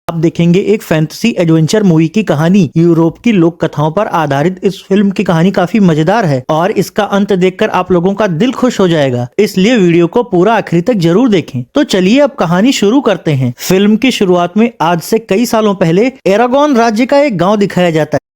आप देखेंगे एक फैंटेसी एडवेंचर मूवी की कहानी। यूरोप की लोक कथाओं पर आधारित इस फिल्म की कहानी काफी मजेदार है और इसका अंत देखकर आप लोगों का दिल खुश हो जाएगा, इसलिए वीडियो को पूरा आखिरी तक जरूर देखें। तो चलिए अब कहानी शुरू करते हैं। फिल्म की शुरुआत में आज से कई सालों पहले एरागोन राज्य का एक गाँव दिखाया जाता है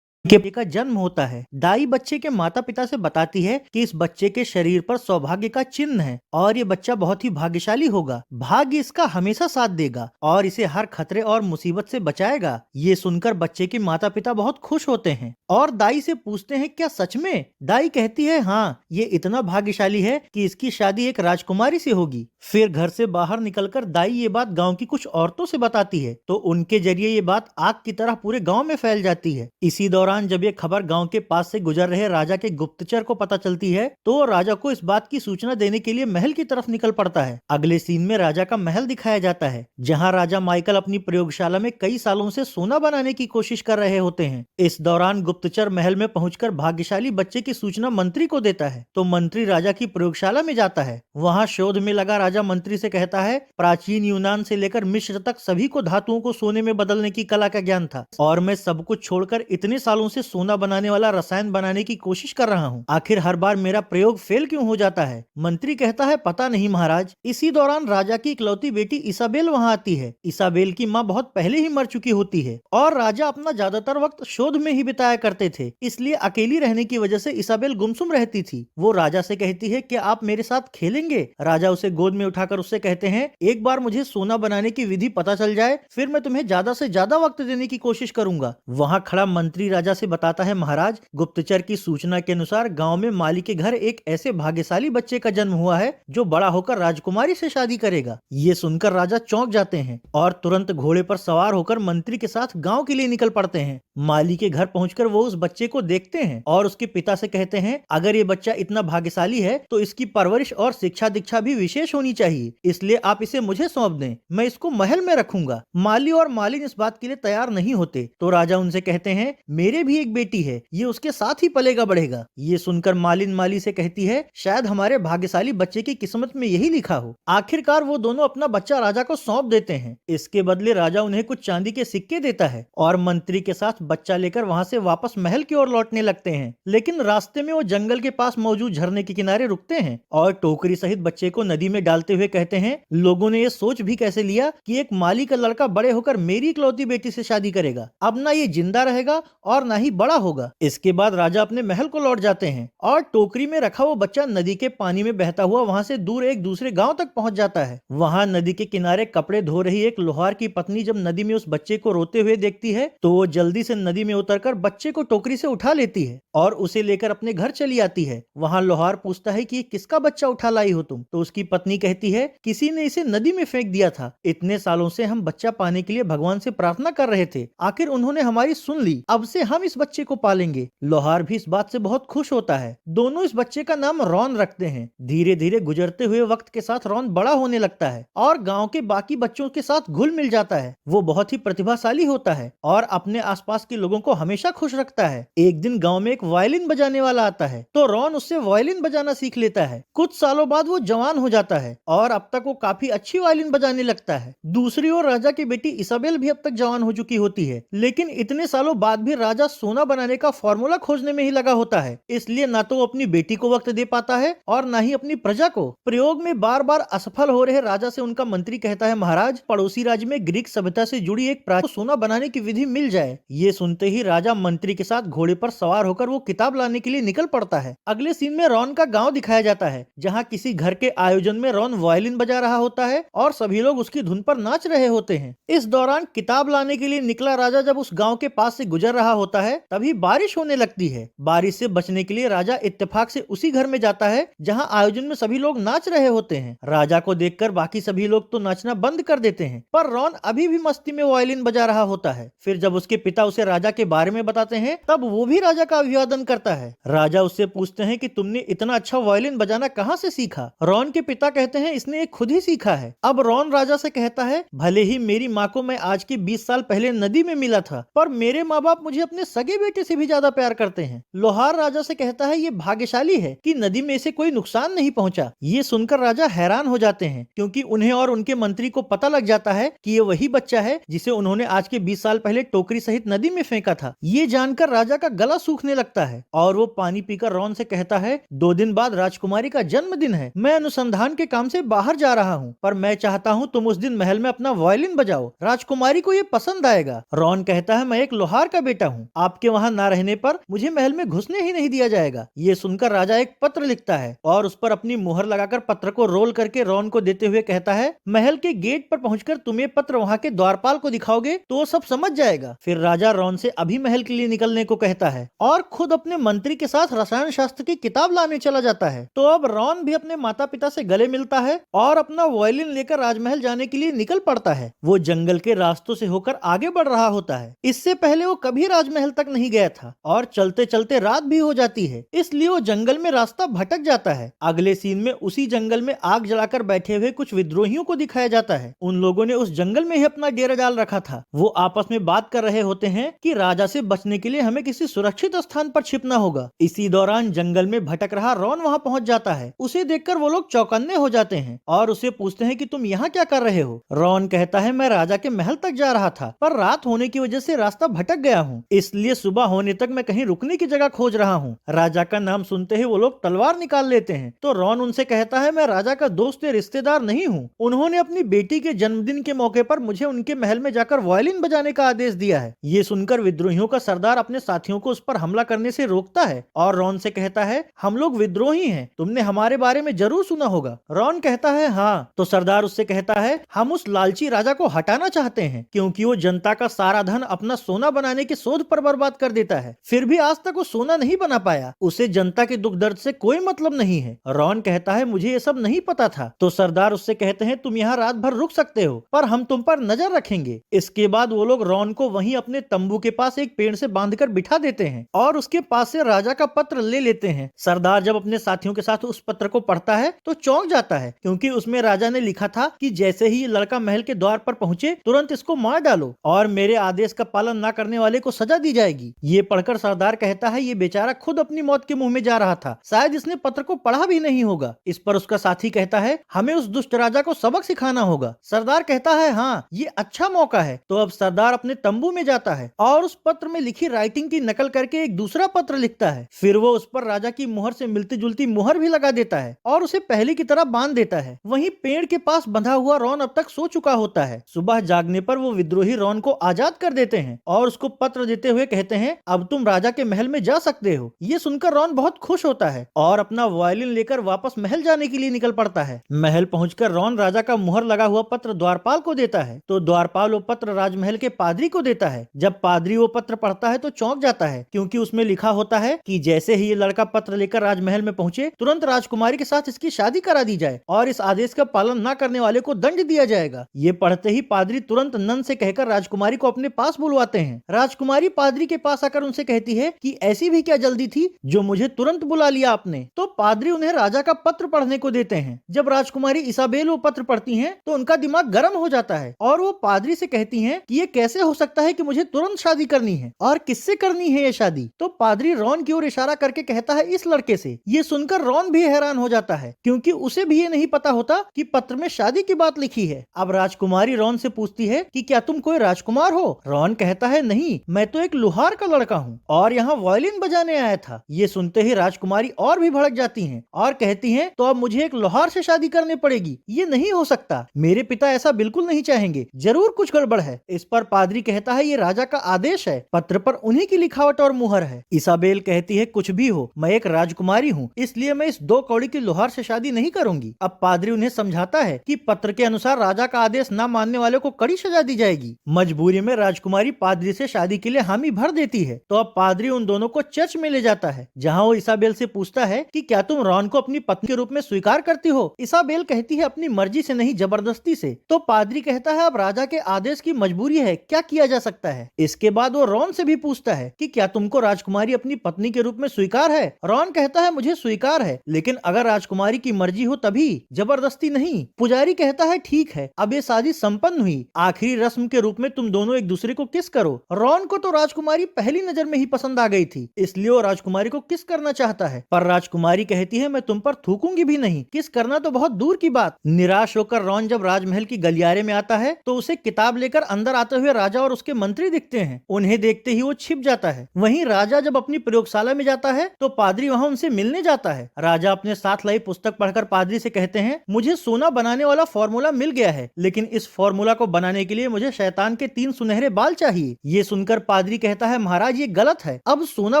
के का जन्म होता है। दाई बच्चे के माता पिता से बताती है कि इस बच्चे के शरीर पर सौभाग्य का चिन्ह है और ये बच्चा बहुत ही भाग्यशाली होगा। भाग्य इसका हमेशा साथ देगा और इसे हर खतरे और मुसीबत से बचाएगा। ये सुनकर बच्चे के माता पिता बहुत खुश होते हैं और दाई से पूछते हैं क्या सच में? दाई कहती है हाँ, ये इतना भाग्यशाली है कि इसकी शादी एक राजकुमारी से होगी। फिर घर से बाहर निकलकर दाई ये बात गाँव की कुछ औरतों से बताती है तो उनके जरिए ये बात आग की तरह पूरे गाँव में फैल जाती है। इसी दौरान जब ये खबर गांव के पास से गुजर रहे राजा के गुप्तचर को पता चलती है तो राजा को इस बात की सूचना देने के लिए महल की तरफ निकल पड़ता है। अगले सीन में राजा का महल दिखाया जाता है जहां राजा माइकल अपनी प्रयोगशाला में कई सालों से सोना बनाने की कोशिश कर रहे होते हैं। इस दौरान गुप्तचर महल में पहुंचकर भाग्यशाली बच्चे की सूचना मंत्री को देता है तो मंत्री राजा की प्रयोगशाला में जाता है। वहाँ शोध में लगा राजा मंत्री से कहता है प्राचीन यूनान से लेकर मिस्र तक सभी को धातुओं को सोने में बदलने की कला का ज्ञान था और मैं सब कुछ छोड़कर इतने सालों से सोना बनाने वाला रसायन बनाने की कोशिश कर रहा हूँ। आखिर हर बार मेरा प्रयोग फेल क्यों हो जाता है? मंत्री कहता है पता नहीं महाराज। इसी दौरान राजा की इकलौती बेटी इसाबेल वहाँ आती है। इसाबेल की माँ बहुत पहले ही मर चुकी होती है और राजा अपना ज्यादातर वक्त शोध में ही बिताया करते थे, इसलिए अकेली रहने की वजह से इसाबेल गुमसुम रहती थी। वो राजा से कहती है कि आप मेरे साथ खेलेंगे? राजा उसे गोद में उठाकर उससे कहते हैं एक बार मुझे सोना बनाने की विधि पता चल जाए फिर मैं तुम्हें ज्यादा से ज्यादा वक्त देने की कोशिश करूंगा। वहाँ खड़ा मंत्री राजा से बताता है महाराज, गुप्तचर की सूचना के अनुसार गांव में माली के घर एक ऐसे भाग्यशाली बच्चे का जन्म हुआ है जो बड़ा होकर राजकुमारी से शादी करेगा। ये सुनकर राजा चौंक जाते हैं और तुरंत घोड़े पर सवार होकर मंत्री के साथ गांव के लिए निकल पड़ते हैं। माली के घर पहुंचकर वो उस बच्चे को देखते हैं और उसके पिता से कहते हैं अगर ये बच्चा इतना भाग्यशाली है तो इसकी परवरिश और शिक्षा दीक्षा भी विशेष होनी चाहिए, इसलिए आप इसे मुझे सौंप दें, मैं इसको महल में रखूंगा। माली और मालिन इस बात के लिए तैयार नहीं होते तो राजा उनसे कहते हैं मेरे भी एक बेटी है, ये उसके साथ ही पलेगा बढ़ेगा। ये सुनकर मालिन माली से कहती है शायद हमारे भाग्यशाली बच्चे की किस्मत में यही लिखा हो। आखिरकार वो दोनों अपना बच्चा राजा को सौंप देते हैं। इसके बदले राजा उन्हें कुछ चांदी के सिक्के देता है और मंत्री के साथ बच्चा लेकर वहाँ से वापस महल की ओर लौटने लगते हैं। लेकिन रास्ते में वो जंगल के पास मौजूद झरने के किनारे रुकते हैं और टोकरी सहित बच्चे को नदी में डालते हुए कहते हैं लोगों ने ये सोच भी कैसे लिया कि एक माली का लड़का बड़े होकर मेरी इकलौती बेटी से शादी करेगा। अब ना ये जिंदा रहेगा और ना ही बड़ा होगा। इसके बाद राजा अपने महल को लौट जाते हैं और टोकरी में रखा वो बच्चा नदी के पानी में बहता हुआ वहाँ से दूर एक दूसरे गांव तक पहुँच जाता है। वहाँ नदी के किनारे कपड़े धो रही एक लोहार की पत्नी जब नदी में उस बच्चे को रोते हुए देखती है तो वो जल्दी से नदी में उतरकर बच्चे को टोकरी से उठा लेती है और उसे लेकर अपने घर चली आती है। वहाँ लोहार पूछता है कि किसका बच्चा उठा लाई हो तुम? तो उसकी पत्नी कहती है किसी ने इसे नदी में फेंक दिया था। इतने सालों से हम बच्चा पाने के लिए भगवान से प्रार्थना कर रहे थे, आखिर उन्होंने हमारी सुन ली, अब से हम इस बच्चे को पालेंगे। लोहार भी इस बात से बहुत खुश होता है। दोनों इस बच्चे का नाम रॉन रखते हैं। धीरे धीरे गुजरते हुए वक्त के साथ रॉन बड़ा होने लगता है और गांव के बाकी बच्चों के साथ घुल मिल जाता है। वो बहुत ही प्रतिभाशाली होता है और अपने आसपास के लोगों को हमेशा खुश रखता है। एक दिन गांव में एक वायलिन बजाने वाला आता है तो रॉन उससे वायलिन बजाना सीख लेता है। कुछ सालों बाद वो जवान हो जाता है और अब तक वो काफी अच्छी वायलिन बजाने लगता है। दूसरी ओर राजा की बेटी इसाबेल भी अब तक जवान हो चुकी होती है, लेकिन इतने सालों बाद भी राजा सोना बनाने का फॉर्मूला खोजने में ही लगा होता है, इसलिए ना तो वो अपनी बेटी को वक्त दे पाता है और ना ही अपनी प्रजा को। प्रयोग में बार बार असफल हो रहे राजा से उनका मंत्री कहता है महाराज, पड़ोसी राज्य में ग्रीक सभ्यता से जुड़ी एक प्राचीन सोना बनाने की विधि मिल जाए। ये सुनते ही राजा मंत्री के साथ घोड़े पर सवार होकर वो किताब लाने के लिए निकल पड़ता है। अगले सीन में रॉन का गाँव दिखाया जाता है जहाँ किसी घर के आयोजन में रॉन वायलिन बजा रहा होता है और सभी लोग उसकी धुन पर नाच रहे होते हैं। इस दौरान किताब लाने के लिए निकला राजा जब उस गाँव के पास से गुजर रहा होता है तभी बारिश होने लगती है। बारिश से बचने के लिए राजा इत्तेफाक से उसी घर में जाता है जहां आयोजन में सभी लोग नाच रहे होते हैं। राजा को देखकर बाकी सभी लोग तो नाचना बंद कर देते हैं, पर रॉन अभी भी मस्ती में वायलिन बजा रहा होता है। फिर जब उसके पिता उसे राजा के बारे में बताते हैं तब वो भी राजा का अभिवादन करता है। राजा उससे पूछते हैं कि तुमने इतना अच्छा वायलिन बजाना कहाँ से सीखा? रॉन के पिता कहते हैं इसने ये खुद ही सीखा है। अब रॉन राजा से कहता है भले ही मेरी माँ को मैं आज के 20 साल पहले नदी में मिला था, पर मेरे माँ बाप मुझे अपने सगे बेटे से भी ज्यादा प्यार करते हैं। लोहार राजा से कहता है ये भाग्यशाली है कि नदी में इसे कोई नुकसान नहीं पहुंचा। ये सुनकर राजा हैरान हो जाते हैं क्योंकि उन्हें और उनके मंत्री को पता लग जाता है कि ये वही बच्चा है जिसे उन्होंने आज के 20 साल पहले टोकरी सहित नदी में फेंका था। ये जानकर राजा का गला सूखने लगता है और वो पानी पीकर रॉन से कहता है 2 दिन बाद राजकुमारी का जन्मदिन है। मैं अनुसंधान के काम से बाहर जा रहा हूँ, पर मैं चाहता हूँ तुम उस दिन महल में अपना वायलिन बजाओ, राजकुमारी को ये पसंद आएगा। रॉन कहता है मैं एक लोहार का बेटा हूँ, आपके वहाँ न रहने पर मुझे महल में घुसने ही नहीं दिया जाएगा। ये सुनकर राजा एक पत्र लिखता है और उस पर अपनी मुहर लगाकर पत्र को रोल करके रॉन को देते हुए कहता है महल के गेट पर पहुंचकर तुम ये पत्र वहाँ के द्वारपाल को दिखाओगे तो वो सब समझ जाएगा। फिर राजा रॉन से अभी महल के लिए निकलने को कहता है और खुद अपने मंत्री के साथ रसायन शास्त्र की किताब लाने चला जाता है। तो अब रॉन भी अपने माता पिता से गले मिलता है और अपना वायलिन लेकर राजमहल जाने के लिए निकल पड़ता है। वो जंगल के रास्तों से होकर आगे बढ़ रहा होता है। इससे पहले वो कभी राजमहल तक नहीं गया था और चलते चलते रात भी हो जाती है, इसलिए वो जंगल में रास्ता भटक जाता है। अगले सीन में उसी जंगल में आग जलाकर बैठे हुए कुछ विद्रोहियों को दिखाया जाता है। उन लोगों ने उस जंगल में ही अपना डेरा डाल रखा था। वो आपस में बात कर रहे होते हैं कि राजा से बचने के लिए हमें किसी सुरक्षित स्थान पर छिपना होगा। इसी दौरान जंगल में भटक रहा रॉन वहाँ पहुँच जाता है। उसे देखकर वो लोग चौकन्ने हो जाते हैं और उसे पूछते हैं कि तुम यहाँ क्या कर रहे हो। रॉन कहता है मैं राजा के महल तक जा रहा था, पर रात होने की वजह से रास्ता भटक गया हूँ, इसलिए सुबह होने तक मैं कहीं रुकने की जगह खोज रहा हूँ। राजा का नाम सुनते ही वो लोग तलवार निकाल लेते हैं। तो रॉन उनसे कहता है मैं राजा का दोस्त या रिश्तेदार नहीं हूँ, उन्होंने अपनी बेटी के जन्मदिन के मौके पर मुझे उनके महल में जाकर वायलिन बजाने का आदेश दिया है। ये सुनकर विद्रोहियों का सरदार अपने साथियों को उस पर हमला करने से रोकता है और रॉन से कहता है हम लोग विद्रोही हैं, तुमने हमारे बारे में जरूर सुना होगा। रॉन कहता है हाँ। तो सरदार उससे कहता है हम उस लालची राजा को हटाना चाहते हैं क्योंकि वो जनता का सारा धन अपना सोना बनाने के शोध पर बर्बाद कर देता है, फिर भी आज तक वो सोना नहीं बना पाया। उसे जनता के दुख दर्द से कोई मतलब नहीं है। रॉन कहता है मुझे ये सब नहीं पता था। तो सरदार उससे कहते हैं तुम यहाँ रात भर रुक सकते हो, पर हम तुम पर नजर रखेंगे। इसके बाद वो लोग रॉन को वहीं अपने तंबू के पास एक पेड़ से बांधकर बिठा देते हैं और उसके पास से राजा का पत्र ले लेते हैं। सरदार जब अपने साथियों के साथ उस पत्र को पढ़ता है तो चौंक जाता है क्योंकि उसमें राजा ने लिखा था कि जैसे ही ये लड़का महल के द्वार पर पहुंचे तुरंत इसको मार डालो और मेरे आदेश का पालन न करने वाले को सजा दी जाएगी। ये पढ़कर सरदार कहता है ये बेचारा खुद अपनी मौत के मुंह में जा रहा था, शायद इसने पत्र को पढ़ा भी नहीं होगा। इस पर उसका साथी कहता है हमें उस दुष्ट राजा को सबक सिखाना होगा। सरदार कहता है हाँ ये अच्छा मौका है। तो अब सरदार अपने तंबू में जाता है और उस पत्र में लिखी राइटिंग की नकल करके एक दूसरा पत्र लिखता है। फिर वो उस पर राजा की मुहर से मिलती जुलती मुहर भी लगा देता है और उसे पहले की तरह बांध देता है। वहीं पेड़ के पास बंधा हुआ रॉन अब तक सो चुका होता है। सुबह जागने पर वो विद्रोही रॉन को आजाद कर देते हैं और उसको पत्र देते हुए कहते हैं अब तुम राजा के महल में जा सकते हो। ये सुनकर रॉन बहुत खुश होता है और अपना वायलिन लेकर वापस महल जाने के लिए निकल पड़ता है। महल पहुंचकर रॉन राजा का मुहर लगा हुआ पत्र द्वारपाल को देता है। तो द्वारपाल वो पत्र राजमहल के पादरी को देता है। जब पादरी वो पत्र पढ़ता है तो चौंक जाता है क्योंकि उसमें लिखा होता है कि जैसे ही ये लड़का पत्र लेकर राजमहल में पहुंचे तुरंत राजकुमारी के साथ इसकी शादी करा दी जाए और इस आदेश का पालन न करने वाले को दंड दिया जाएगा। ये पढ़ते ही पादरी तुरंत नन से कहकर राजकुमारी को अपने पास बुलवाते हैं। राजकुमारी पादरी के पास आकर उनसे कहती है कि ऐसी भी क्या जल्दी थी जो मुझे तुरंत बुला लिया आपने। तो पादरी उन्हें राजा का पत्र पढ़ने को देते हैं। जब राजकुमारी इसाबेल वो पत्र पढ़ती हैं तो उनका दिमाग गर्म हो जाता है और वो पादरी से कहती हैं कि ये कैसे हो सकता है कि मुझे तुरंत शादी करनी है और किससे करनी है ये शादी। तो पादरी रॉन की ओर इशारा करके कहता है इस लड़के से। ये सुनकर रॉन भी हैरान हो जाता है क्योंकि उसे भी ये नहीं पता होता कि पत्र में शादी की बात लिखी है। अब राजकुमारी रॉन से पूछती है कि क्या तुम कोई राजकुमार हो। रॉन कहता है नहीं, मैं तो एक लोहार का लड़का हूँ और यहाँ वायलिन बजाने आया था। ये सुनते ही राजकुमारी और भी भड़क जाती हैं और कहती हैं तो अब मुझे एक लोहार से शादी करनी पड़ेगी, ये नहीं हो सकता, मेरे पिता ऐसा बिल्कुल नहीं चाहेंगे, जरूर कुछ गड़बड़ है। इस पर पादरी कहता है ये राजा का आदेश है, पत्र पर उन्हीं की लिखावट और मुहर है। इसाबेल कहती है कुछ भी हो, मैं एक राजकुमारी हूँ, इसलिए मैं इस 2 कौड़ी की लोहार से शादी नहीं करूंगी। अब पादरी उन्हें समझाता है कि पत्र के अनुसार राजा का आदेश न मानने वाले को कड़ी सजा दी जाएगी। मजबूरी में राजकुमारी पादरी से शादी के लिए हामी भर देती है। तो अब पादरी उन दोनों को चर्च में ले जाता है जहाँ वो इसाबेल से पूछता है कि क्या तुम रॉन को अपनी पत्नी के रूप में स्वीकार करती हो। इसाबेल कहती है अपनी मर्जी से नहीं, जबरदस्ती से। तो पादरी कहता है अब राजा के आदेश की मजबूरी है, क्या किया जा सकता है। इसके बाद वो रॉन से भी पूछता है कि क्या तुमको राजकुमारी अपनी पत्नी के रूप में स्वीकार है। रॉन कहता है मुझे स्वीकार है, लेकिन अगर राजकुमारी की मर्जी हो तभी, जबरदस्ती नहीं। पुजारी कहता है ठीक है, अब ये शादी संपन्न हुई, आखिरी रस्म के रूप में तुम दोनों एक दूसरे को किस करो। रॉन को तो राजकुमारी राजकुमारी पहली नजर में ही पसंद आ गई थी, इसलिए वो राजकुमारी को किस करना चाहता है। पर राजकुमारी कहती है मैं तुम पर थूकूंगी भी नहीं, किस करना तो बहुत दूर की बात। निराश होकर रॉन जब राजमहल की गलियारे में आता है तो उसे किताब लेकर अंदर आते हुए राजा और उसके मंत्री दिखते हैं। उन्हें देखते ही वो छिप जाता है। वहीं राजा जब अपनी प्रयोगशाला में जाता है तो पादरी वहां उनसे मिलने जाता है। राजा अपने साथ लाई पुस्तक पढ़कर पादरी से कहते हैं मुझे सोना बनाने वाला फॉर्मूला मिल गया है, लेकिन इस फॉर्मूला को बनाने के लिए मुझे शैतान के 3 सुनहरे बाल चाहिए। ये सुनकर पादरी कहता है महाराज ये गलत है, अब सोना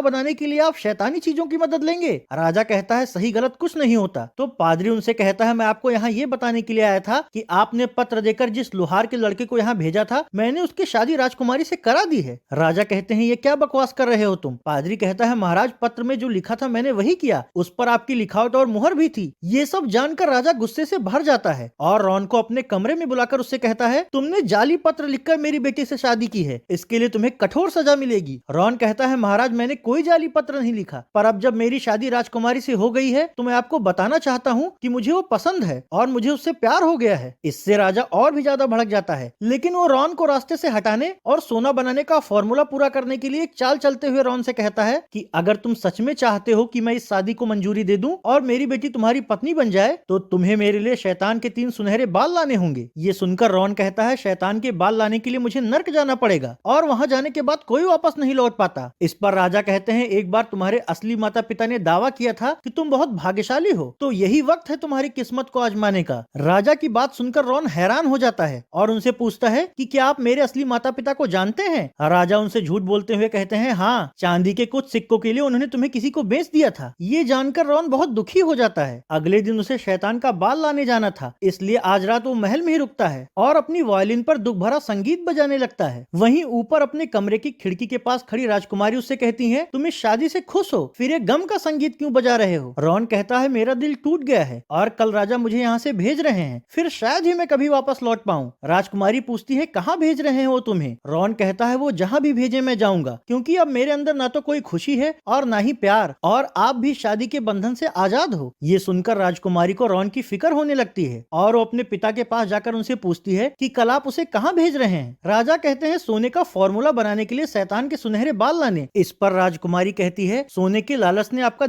बनाने के लिए आप शैतानी चीजों की मदद लेंगे। राजा कहता है सही गलत कुछ नहीं होता। तो पादरी उनसे कहता है मैं आपको यहाँ ये बताने के लिए आया था कि आपने पत्र देकर जिस लोहार के लड़के को यहाँ भेजा था मैंने उसकी शादी राजकुमारी से करा दी है। राजा कहते हैं ये क्या बकवास कर रहे हो तुम। पादरी कहता है महाराज पत्र में जो लिखा था मैंने वही किया, उस पर आपकी लिखावट और मुहर भी थी। ये सब जानकर राजा गुस्से से भर जाता है और रॉन को अपने कमरे में बुलाकर उससे कहता है तुमने जाली पत्र लिखकर मेरी बेटी से शादी की है, इसके लिए तुम्हें कठोर सजा मिलेगी। रॉन कहता है महाराज मैंने कोई जाली पत्र नहीं लिखा, पर अब जब मेरी शादी राजकुमारी से हो गई है तो मैं आपको बताना चाहता हूँ कि मुझे वो पसंद है और मुझे उससे प्यार हो गया है। इससे राजा और भी ज्यादा भड़क जाता है, लेकिन वो रॉन को रास्ते से हटाने और सोना बनाने का फॉर्मूला पूरा करने के लिए एक चाल चलते हुए रॉन से कहता है कि अगर तुम सच में चाहते हो कि मैं इस शादी को मंजूरी दे दूं और मेरी बेटी तुम्हारी पत्नी बन जाए तो तुम्हें मेरे लिए शैतान के 3 सुनहरे बाल लाने होंगे। ये सुनकर रॉन कहता है शैतान के बाल लाने के लिए मुझे नर्क जाना पड़ेगा और वहां जाने के बाद कोई वापस नहीं लौट पाता। इस पर राजा कहते हैं एक बार तुम्हारे असली माता पिता ने दावा किया था कि तुम बहुत भाग्यशाली हो, तो यही वक्त है तुम्हारी किस्मत को आजमाने का। राजा की बात सुनकर रॉन हैरान हो जाता है और उनसे पूछता है कि क्या आप मेरे असली माता पिता को जानते हैं। राजा उनसे झूठ बोलते हुए कहते हैं हाँ, चांदी के कुछ सिक्कों के लिए उन्होंने तुम्हें किसी को बेच दिया था। ये जानकर रॉन बहुत दुखी हो जाता है। अगले दिन उसे शैतान का बाल लाने जाना था, इसलिए आज रात वो महल में ही रुकता है और अपनी वायलिन पर दुख भरा संगीत बजाने लगता है। वहीं ऊपर अपने कमरे की खिड़की के पास खड़ी राजकुमारी उससे कहती है तुम इस शादी से खुश हो, फिर ये गम का संगीत क्यों बजा रहे हो। रॉन कहता है मेरा दिल टूट गया है और कल राजा मुझे यहाँ से भेज रहे हैं, फिर शायद ही मैं कभी वापस लौट पाऊँ। राजकुमारी पूछती है कहाँ भेज रहे हैं वो तुम्हें। रॉन कहता है वो जहाँ भी भेजे मैं जाऊंगा, क्योंकि अब मेरे अंदर ना तो कोई खुशी है और ना ही प्यार, और आप भी शादी के बंधन से आजाद हो। ये सुनकर राजकुमारी को रॉन की फिक्र होने लगती है और वो अपने पिता के पास जाकर उनसे पूछती है कि कल आप उसे कहाँ भेज रहे हैं। राजा कहते हैं सोने का फॉर्मूला बनाने के लिए शैतान के सुनहरे बाल लाने। इस पर राजकुमारी कहती है सोने के लालच ने आपका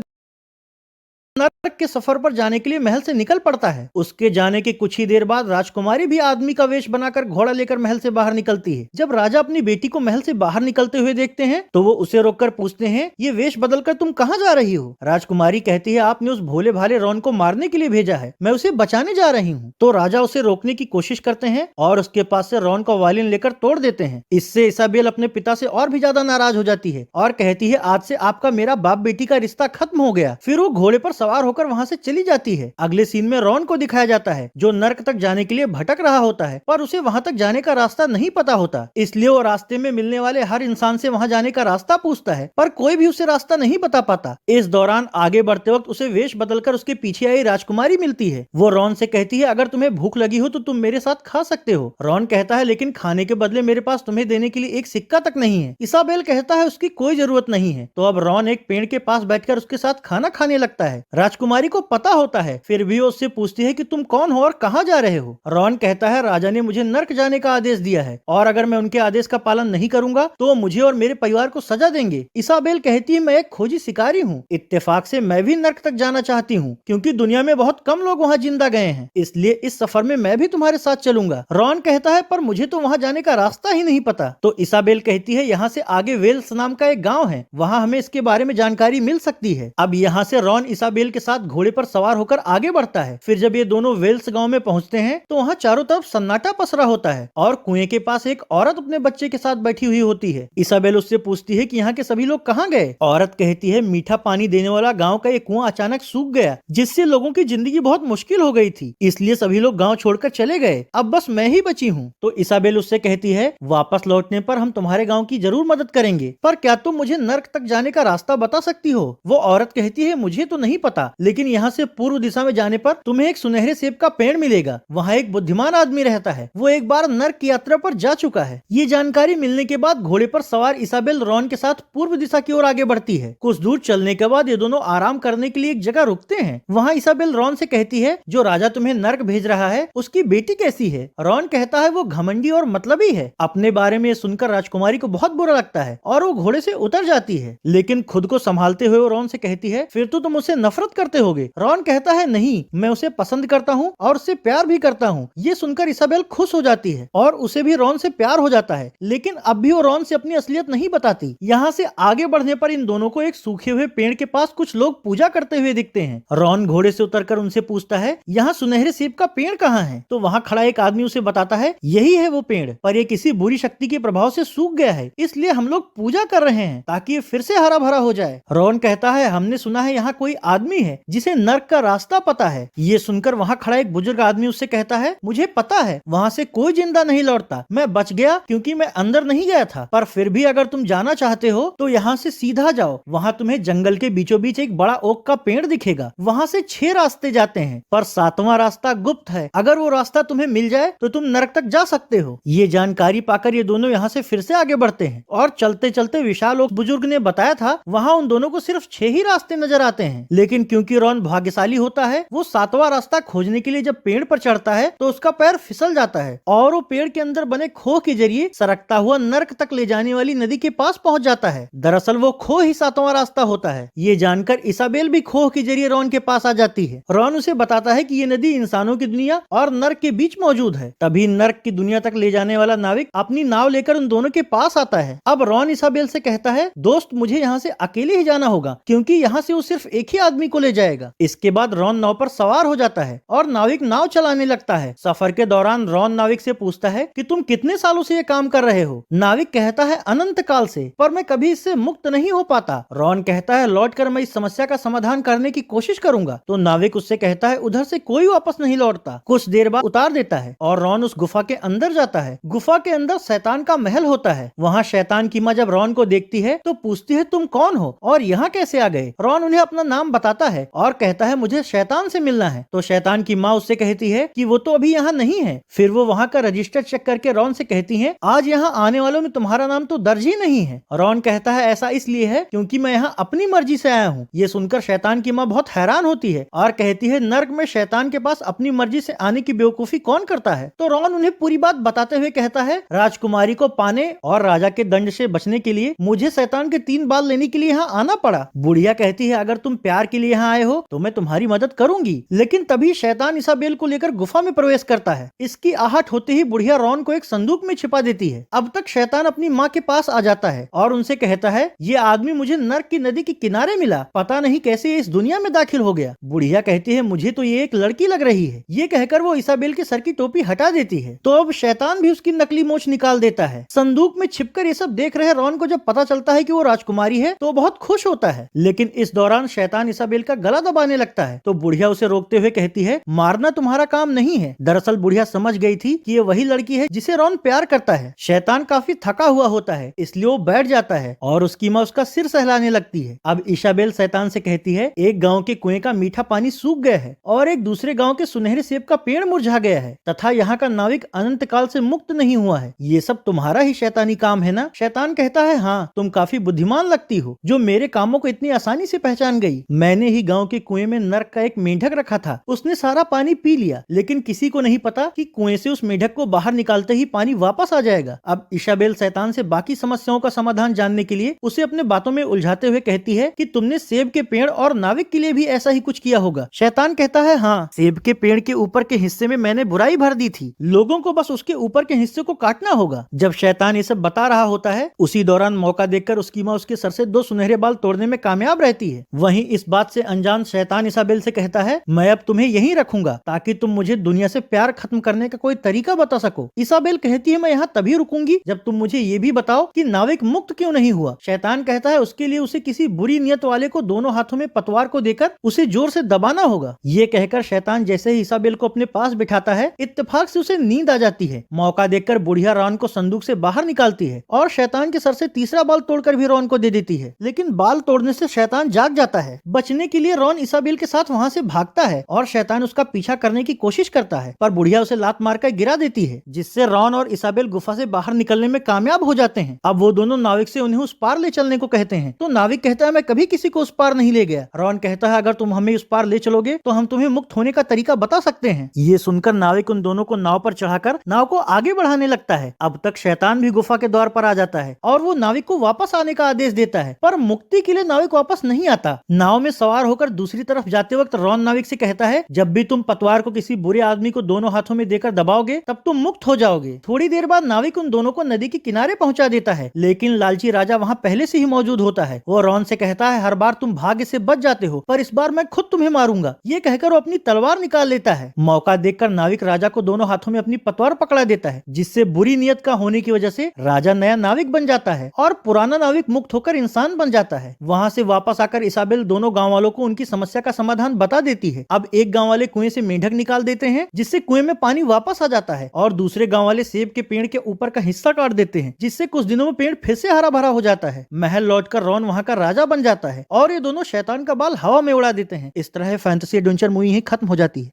नरक के सफर पर जाने के लिए महल से निकल पड़ता है। उसके जाने के कुछ ही देर बाद राजकुमारी भी आदमी का वेश बनाकर घोड़ा लेकर महल से बाहर निकलती है। जब राजा अपनी बेटी को महल से बाहर निकलते हुए देखते हैं तो वो उसे रोककर पूछते हैं ये वेश बदलकर तुम कहाँ जा रही हो। राजकुमारी कहती है आपने उस भोले भाले रॉन को मारने के लिए भेजा है, मैं उसे बचाने जा रही हूँ। तो राजा उसे रोकने की कोशिश करते हैं और उसके पास से रॉन का वायलिन लेकर तोड़ देते हैं। इससे इसाबेल अपने पिता से और भी ज्यादा नाराज हो जाती है और कहती है आज से आपका मेरा बाप बेटी का रिश्ता खत्म हो गया। फिर वो घोड़े पर सवार होकर वहां से चली जाती है। अगले सीन में रॉन को दिखाया जाता है जो नर्क तक जाने के लिए भटक रहा होता है, पर उसे वहां तक जाने का रास्ता नहीं पता होता, इसलिए वो रास्ते में मिलने वाले हर इंसान से वहां जाने का रास्ता पूछता है, पर कोई भी उसे रास्ता नहीं बता पाता। इस दौरान आगे बढ़ते वक्त उसे वेश बदलकर उसके पीछे आई राजकुमारी मिलती है। वो रॉन से कहती है अगर तुम्हें भूख लगी हो तो तुम मेरे साथ खा सकते हो। रॉन कहता है लेकिन खाने के बदले मेरे पास तुम्हें देने के लिए एक सिक्का तक नहीं है। इसाबेल कहता है उसकी कोई जरूरत नहीं है। तो अब रॉन एक पेड़ के पास बैठकर उसके साथ खाना खाने लगता है। राजकुमारी को पता होता है, फिर भी वो उससे पूछती है कि तुम कौन हो और कहाँ जा रहे हो। रॉन कहता है राजा ने मुझे नर्क जाने का आदेश दिया है और अगर मैं उनके आदेश का पालन नहीं करूंगा तो मुझे और मेरे परिवार को सजा देंगे। इसाबेल कहती है मैं एक खोजी शिकारी हूँ, इत्तेफाक से मैं भी नर्क तक जाना चाहती हूँ क्योंकि दुनिया में बहुत कम लोग वहाँ जिंदा गए हैं, इसलिए इस सफर में मैं भी तुम्हारे साथ चलूंगा। रॉन कहता है पर मुझे तो वहाँ जाने का रास्ता ही नहीं पता। तो इसाबेल कहती है यहाँ से आगे वेल्स नाम का एक गाँव है, वहाँ हमें इसके बारे में जानकारी मिल सकती है। अब यहाँ से रॉन इसाबेल के साथ घोड़े पर सवार होकर आगे बढ़ता है। फिर जब ये दोनों वेल्स गांव में पहुंचते हैं तो वहाँ चारों तरफ सन्नाटा पसरा होता है और कुएं के पास एक औरत अपने बच्चे के साथ बैठी हुई होती है। इसाबेल उससे पूछती है कि यहाँ के सभी लोग कहाँ गए। औरत कहती है मीठा पानी देने वाला गांव का एक कुआं अचानक सूख गया, जिससे लोगों की जिंदगी बहुत मुश्किल हो गई थी, इसलिए सभी लोग गाँव छोड़कर चले गए, अब बस मैं ही बची हूँ। तो इसाबेल उससे कहती है वापस लौटने पर हम तुम्हारे गाँव की जरूर मदद करेंगे, पर क्या तुम मुझे नर्क तक जाने का रास्ता बता सकती हो। वो औरत कहती है मुझे तो नहीं पता, लेकिन यहाँ से पूर्व दिशा में जाने पर तुम्हें एक सुनहरे सेब का पेड़ मिलेगा। वहाँ एक बुद्धिमान आदमी रहता है, वो एक बार नर्क की यात्रा पर जा चुका है। ये जानकारी मिलने के बाद घोड़े पर सवार इसाबेल रॉन के साथ पूर्व दिशा की ओर आगे बढ़ती है। कुछ दूर चलने के बाद ये दोनों आराम करने के लिए एक जगह रुकते हैं। वहाँ इसाबेल रॉन से कहती है, जो राजा तुम्हें नर्क भेज रहा है उसकी बेटी कैसी है? रॉन कहता है, वो घमंडी और मतलबी है। अपने बारे में सुनकर राजकुमारी को बहुत बुरा लगता है और वो घोड़े से उतर जाती है, लेकिन खुद को संभालते हुए वो रॉन से कहती है, फिर तो तुम उससे नफरत करते होगे। रॉन कहता है, नहीं, मैं उसे पसंद करता हूँ और उससे प्यार भी करता हूँ। ये सुनकर इसाबेल खुश हो जाती है और उसे भी रॉन से प्यार हो जाता है, लेकिन अब भी वो रॉन से अपनी असलियत नहीं बताती। यहाँ से आगे बढ़ने पर इन दोनों को एक सूखे हुए पेड़ के पास कुछ लोग पूजा करते हुए दिखते हैं। रॉन घोड़े से उतरकर उनसे पूछता है, यहाँ सुनहरे सेब का पेड़ कहाँ है? तो वहाँ खड़ा एक आदमी उसे बताता है, यही है वो पेड़, पर ये किसी बुरी शक्ति के प्रभाव से सूख गया है, इसलिए हम लोग पूजा कर रहे हैं ताकि ये फिर से हरा भरा हो जाए। रॉन कहता है, हमने सुना है यहाँ कोई आदमी है जिसे नर्क का रास्ता पता है। ये सुनकर वहाँ खड़ा एक बुजुर्ग आदमी उससे कहता है, मुझे पता है, वहाँ से कोई जिंदा नहीं लौटता। मैं बच गया क्योंकि मैं अंदर नहीं गया था, पर फिर भी अगर तुम जाना चाहते हो तो यहाँ से सीधा जाओ। वहाँ तुम्हें जंगल के बीचों बीच एक बड़ा ओक का पेड़ दिखेगा। वहाँ से 6 रास्ते जाते हैं, पर 7वां रास्ता गुप्त है। अगर वो रास्ता तुम्हें मिल जाए तो तुम नरक तक जा सकते हो। ये जानकारी पाकर ये दोनों यहाँ से फिर से आगे बढ़ते हैं और चलते चलते विशाल ओक बुजुर्ग ने बताया था, वहाँ उन दोनों को सिर्फ 6 ही रास्ते नजर आते हैं। लेकिन क्योंकि रॉन भाग्यशाली होता है, वो 7वां रास्ता खोजने के लिए जब पेड़ पर चढ़ता है तो उसका पैर फिसल जाता है और वो पेड़ के अंदर बने खो के जरिए सरकता हुआ नर्क तक ले जाने वाली नदी के पास पहुंच जाता है। दरअसल वो खो ही 7वां रास्ता होता है। ये जानकर इसाबेल भी खो के जरिए रॉन के पास आ जाती है। रॉन उसे बताता है कि ये नदी इंसानों की दुनिया और नर्क के बीच मौजूद है। तभी नर्क की दुनिया तक ले जाने वाला नाविक अपनी नाव लेकर उन दोनों के पास आता है। अब रॉन इसाबेल से कहता है, दोस्त, मुझे यहाँ से अकेले ही जाना होगा क्योंकि यहाँ से वो सिर्फ एक ही आदमी को ले जाएगा। इसके बाद रॉन नाव पर सवार हो जाता है और नाविक नाव चलाने लगता है। सफर के दौरान रॉन नाविक से पूछता है कि तुम कितने सालों से ये काम कर रहे हो? नाविक कहता है, अनंत काल से, पर मैं कभी इससे मुक्त नहीं हो पाता। रॉन कहता है, लौटकर मैं इस समस्या का समाधान करने की कोशिश करूंगा। तो नाविक उससे कहता है, उधर से कोई वापस नहीं लौटता। कुछ देर बाद उतार देता है और रॉन उस गुफा के अंदर जाता है। गुफा के अंदर शैतान का महल होता है। वहाँ शैतान की माँ जब रॉन को देखती है तो पूछती है, तुम कौन हो और यहाँ कैसे आ गए? रॉन उन्हें अपना नाम बताता है और कहता है, मुझे शैतान से मिलना है। तो शैतान की माँ उससे कहती है कि वो तो अभी यहाँ नहीं है। फिर वो वहाँ का रजिस्टर चेक करके रॉन से कहती है, आज यहाँ आने वालों में तुम्हारा नाम तो दर्ज ही नहीं है। रॉन कहता है, ऐसा इसलिए है क्योंकि मैं यहाँ अपनी मर्जी से आया हूँ। ये सुनकर शैतान की माँ बहुत हैरान होती है और कहती है, नर्क में शैतान के पास अपनी मर्जी से आने की बेवकूफी कौन करता है? तो रॉन उन्हें पूरी बात बताते हुए कहता है, राजकुमारी को पाने और राजा के दंड से बचने के लिए मुझे शैतान के 3 बाल लेने के लिए यहाँ आना पड़ा। बुढ़िया कहती है, अगर तुम प्यार के लिए यहाँ आए हो तो मैं तुम्हारी मदद करूंगी। लेकिन तभी शैतान इसाबेल को लेकर गुफा में प्रवेश करता है। इसकी आहट होते ही बुढ़िया रॉन को एक संदूक में छिपा देती है। अब तक शैतान अपनी माँ के पास आ जाता है और उनसे कहता है, ये आदमी मुझे नर्क की नदी के किनारे मिला, पता नहीं कैसे ये इस दुनिया में दाखिल हो गया। बुढ़िया कहती है, मुझे तो ये एक लड़की लग रही है। ये कहकर वो इसाबेल के सर की टोपी हटा देती है। तो अब शैतान भी उसकी नकली मोछ निकाल देता है। संदूक में छिपकर ये सब देख रहे रॉन को जब पता चलता है कि वो राजकुमारी है तो बहुत खुश होता है। लेकिन इस दौरान शैतान इसाबेल का गला दबाने लगता है। तो बुढ़िया उसे रोकते हुए कहती है, मारना तुम्हारा काम नहीं है। दरअसल बुढ़िया समझ गई थी कि ये वही लड़की है जिसे रॉन प्यार करता है। शैतान काफी थका हुआ होता है, इसलिए वो बैठ जाता है और उसकी माँ उसका सिर सहलाने लगती है। अब इसाबेल शैतान से कहती है, एक गाँव के कुएं का मीठा पानी सूख गया है और एक दूसरे गाँव के सुनहरे सेब का पेड़ मुरझा गया है तथा यहाँ का नाविक अनंत काल से मुक्त नहीं हुआ है। ये सब तुम्हारा ही शैतानी काम है ना? शैतान कहता है, हाँ, तुम काफी बुद्धिमान लगती हो जो मेरे कामों को इतनी आसानी से पहचान गई। मैंने ही गाँव के कुएं में नर्क का एक मेंढक रखा था, उसने सारा पानी पी लिया, लेकिन किसी को नहीं पता कि कुएं से उस मेंढक को बाहर निकालते ही पानी वापस आ जाएगा। अब इसाबेल शैतान से बाकी समस्याओं का समाधान जानने के लिए उसे अपने बातों में उलझाते हुए कहती है कि तुमने सेब के पेड़ और नाविक के लिए भी ऐसा ही कुछ किया होगा। शैतान कहता है, हाँ, सेब के पेड़ के ऊपर के हिस्से में मैंने बुराई भर दी थी, लोगों को बस उसके ऊपर के हिस्से को काटना होगा। जब शैतान ये सब बता रहा होता है, उसी दौरान मौका देखकर उसकी माँ उसके सर से 2 सुनहरे बाल तोड़ने में कामयाब रहती है। वहीं इस बात से अनजान शैतान इसाबेल से कहता है, मैं अब तुम्हें यहीं रखूंगा ताकि तुम मुझे दुनिया से प्यार खत्म करने का कोई तरीका बता सको। इसाबेल कहती है, मैं यहाँ तभी रुकूंगी जब तुम मुझे ये भी बताओ कि नाविक मुक्त क्यों नहीं हुआ। शैतान कहता है, उसके लिए उसे किसी बुरी नियत वाले को दोनों हाथों में पतवार को देकर उसे जोर से दबाना होगा। ये कहकर शैतान जैसे ही इसाबेल को अपने पास बिठाता है, इत्तेफाक से उसे नींद आ जाती है। मौका देखकर बुढ़िया रॉन को संदूक से बाहर निकालती है और शैतान के सर से तीसरा बाल तोड़कर भी रॉन को दे देती है। लेकिन बाल तोड़ने से शैतान जाग जाता है। बचने के लिए इसलिए रॉन इसाबेल के साथ वहाँ से भागता है और शैतान उसका पीछा करने की कोशिश करता है, पर बुढ़िया उसे लात मारकर गिरा देती है, जिससे रॉन और इसाबेल गुफा से बाहर निकलने में कामयाब हो जाते हैं। अब वो दोनों नाविक से उन्हें उस पार ले चलने को कहते हैं, तो नाविक कहता है मैं कभी किसी को उस पार नहीं ले गया। रॉन कहता है अगर तुम हमें उस पार ले चलोगे तो हम तुम्हें मुक्त होने का तरीका बता सकते हैं। ये सुनकर नाविक उन दोनों को नाव पर चढ़ाकर नाव को आगे बढ़ाने लगता है। अब तक शैतान भी गुफा के द्वार पर आ जाता है और वो नाविक को वापस आने का आदेश देता है, पर मुक्ति के लिए नाविक वापस नहीं आता। नाव में सवार होकर दूसरी तरफ जाते वक्त रॉन नाविक से कहता है जब भी तुम पतवार को किसी बुरे आदमी को दोनों हाथों में देकर दबाओगे तब तुम मुक्त हो जाओगे। थोड़ी देर बाद नाविक उन दोनों को नदी के किनारे पहुंचा देता है, लेकिन लालची राजा वहाँ पहले से ही मौजूद होता है। वो रॉन से कहता है हर बार तुम भाग्य से बच जाते हो, पर इस बार मैं खुद तुम्हें मारूंगा। ये कहकर वो अपनी तलवार निकाल लेता है। मौका देखकर नाविक राजा को दोनों हाथों में अपनी पतवार पकड़ा देता है, जिससे बुरी नियत का होने की वजह से राजा नया नाविक बन जाता है और पुराना नाविक मुक्त होकर इंसान बन जाता है। वहाँ से वापस आकर इसाबेल दोनों गाँव वालों को उनकी समस्या का समाधान बता देती है। अब एक गाँव वाले कुएं से मेंढक निकाल देते हैं, जिससे कुएं में पानी वापस आ जाता है, और दूसरे गाँव वाले सेब के पेड़ के ऊपर का हिस्सा काट देते हैं, जिससे कुछ दिनों में पेड़ फिर से हरा भरा हो जाता है। महल लौटकर रॉन वहाँ का राजा बन जाता है और ये दोनों शैतान का बाल हवा में उड़ा देते हैं। इस तरह फैंटेसी एडवेंचर मूवी ही खत्म हो जाती है।